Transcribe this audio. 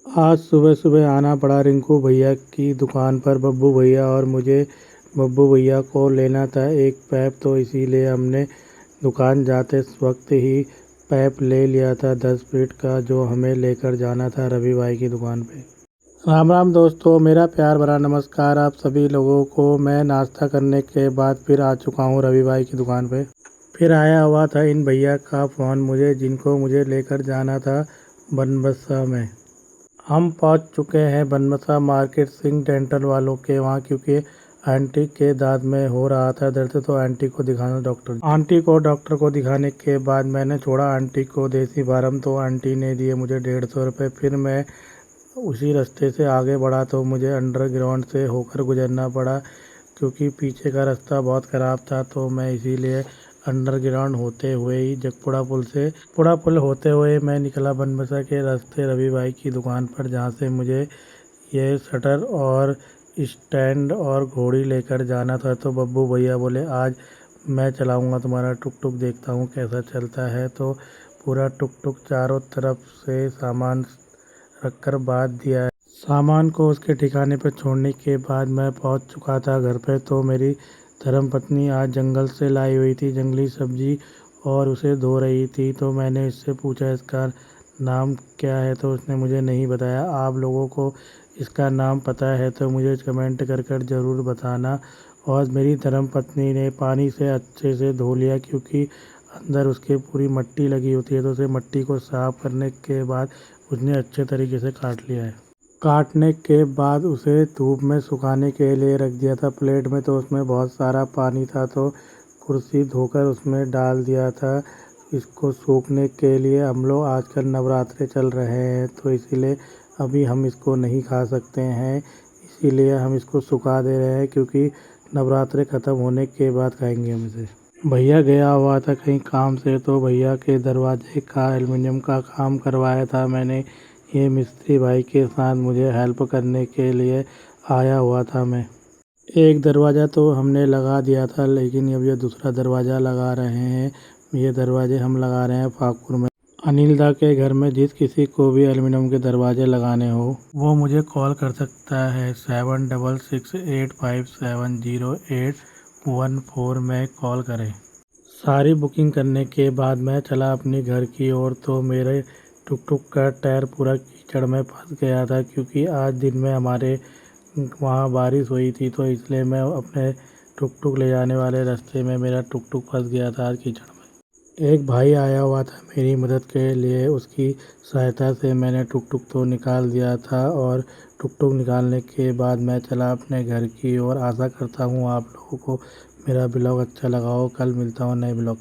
आज सुबह सुबह आना पड़ा रिंकू भैया की दुकान पर बब्बू भैया और मुझे बब्बू भैया को लेना था एक पैप, तो इसीलिए हमने दुकान जाते वक्त ही पैप ले लिया था 10 फीट का, जो हमें लेकर जाना था रवि भाई की दुकान पे। राम राम दोस्तों, मेरा प्यार भरा नमस्कार आप सभी लोगों को। मैं नाश्ता करने के बाद फिर आ चुका हूँ रवि भाई की दुकान पे। फिर आया हुआ था इन भैया का फ़ोन मुझे, जिनको मुझे लेकर जाना था बनबसा में। हम पहुंच चुके हैं बनमसा मार्केट सिंह डेंटल वालों के वहाँ, क्योंकि आंटी के दांत में हो रहा था दर्द, तो आंटी को दिखाना डॉक्टर को दिखाने के बाद मैंने छोड़ा आंटी को देसी फार्म, तो आंटी ने दिए मुझे 150 रुपये। फिर मैं उसी रास्ते से आगे बढ़ा तो मुझे अंडरग्राउंड से होकर गुजरना पड़ा, क्योंकि पीछे का रास्ता बहुत ख़राब था, तो मैं इसीलिए अंडरग्राउंड होते हुए ही जगपुड़ा पुल होते हुए मैं निकला बनबसा के रास्ते रवि भाई की दुकान पर, जहाँ से मुझे ये शटर और स्टैंड और घोड़ी लेकर जाना था। तो बब्बू भैया बोले आज मैं चलाऊँगा तुम्हारा टुक टुक, देखता हूँ कैसा चलता है। तो पूरा टुक टुक चारों तरफ से सामान रखकर बांध दिया है। सामान को उसके ठिकाने पर छोड़ने के बाद मैं पहुंच चुका था घर पे। तो मेरी धर्मपत्नी आज जंगल से लाई हुई थी जंगली सब्जी और उसे धो रही थी, तो मैंने इससे पूछा इसका नाम क्या है, तो उसने मुझे नहीं बताया। आप लोगों को इसका नाम पता है तो मुझे कमेंट कर ज़रूर बताना। और मेरी धर्मपत्नी ने पानी से अच्छे से धो लिया, क्योंकि अंदर उसके पूरी मिट्टी लगी होती है, तो उसे मिट्टी को साफ़ करने के बाद उसने अच्छे तरीके से काट लिया है। काटने के बाद उसे धूप में सुखाने के लिए रख दिया था प्लेट में, तो उसमें बहुत सारा पानी था, तो कुर्सी धोकर उसमें डाल दिया था इसको सूखने के लिए। हम लोग आजकल नवरात्रे चल रहे हैं, तो इसीलिए अभी हम इसको नहीं खा सकते हैं, इसीलिए हम इसको सुखा दे रहे हैं, क्योंकि नवरात्रे ख़त्म होने के बाद खाएंगे हम इसे। भैया गया हुआ था कहीं काम से, तो भैया के दरवाजे का एल्युमिनियम का काम करवाया था मैंने। ये मिस्त्री भाई के साथ मुझे हेल्प करने के लिए आया हुआ था मैं। एक दरवाज़ा तो हमने लगा दिया था, लेकिन अब ये दूसरा दरवाज़ा लगा रहे हैं। ये दरवाजे हम लगा रहे हैं फागपुर में। अनिल दा के घर में जिस किसी को भी एल्युमिनियम के दरवाजे लगाने हो वो मुझे कॉल कर सकता है 7668570814 में कॉल करें। सारी बुकिंग करने के बाद मैं चला अपनी घर की ओर, तो मेरे टुक टुक का टायर पूरा कीचड़ में फंस गया था, क्योंकि आज दिन में हमारे वहाँ बारिश हुई थी, तो इसलिए मैं अपने टुक टुक ले जाने वाले रास्ते में मेरा टुक टुक फंस गया था आज कीचड़ में। एक भाई आया हुआ था मेरी मदद के लिए, उसकी सहायता से मैंने टुक टुक तो निकाल दिया था, और टुक टुक निकालने के बाद मैं चला अपने घर की ओर। आशा करता हूँ आप लोगों को मेरा ब्लॉग अच्छा लगा हो। कल मिलता हूँ नए ब्लॉग।